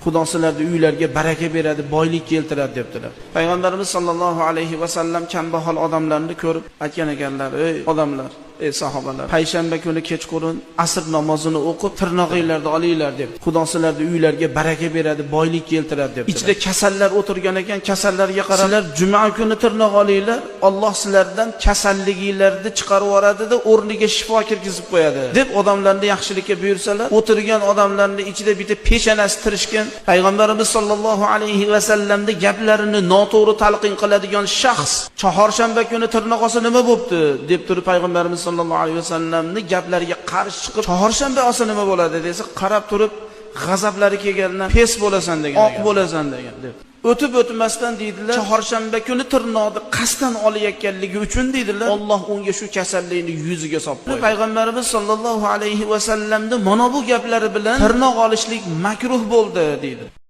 Xudo sizlarning uylarga baraka beradi, boylik keltiradi debdilar. Payg'ambarimiz sollallohu alayhi va sallam kambag'al odamlarni ko'rib aytgan ekanlar: "Ey odamlar, ey sahobalar, payshanba kuni kechqurun asr namozini o'qib, tirnoqinglarni olinglar" deb. Xudo sizlarning uylarga baraka beradi, boylik keltiradi deb. Ichida kasallar o'tirgan ekan, kasallarga qarab, "Sizlar juma kuni tirnoq olinglar, Alloh sizlardan kasalliginglarni chiqarib yuboradi-da, o'rniga shifo kirgizib qo'yadi" deb odamlarni yaxshilikka buyursalar, o'tirgan odamlarning ichida bitta peshonasi tirishgan, Payg'ambarimiz sollallohu alayhi va sallamning gaplarini noto'g'ri talqin qiladigan shaxs chorshanba kuni tirnoq olsa nima bo'pti deb turib Payg'ambarimiz sollallohu alayhi va sallamning gaplariga qarshi chiqib, chorshanba olsa nima bo'ladi desa, qarab turib g'azablari kelgandan pes bo'lasan degan, oq bo'lasan degan deb. O'tib o'tmasdan deydilar, chorshanba kuni tirnoqni qasddan olayotganligi uchun deydilar, Alloh unga shu kasallikni yuziga solib qo'ydi. Payg'ambarimiz sollallohu alayhi va sallamning mana bu gaplari bilan tirnoq olishlik makruh bo'ldi deydi.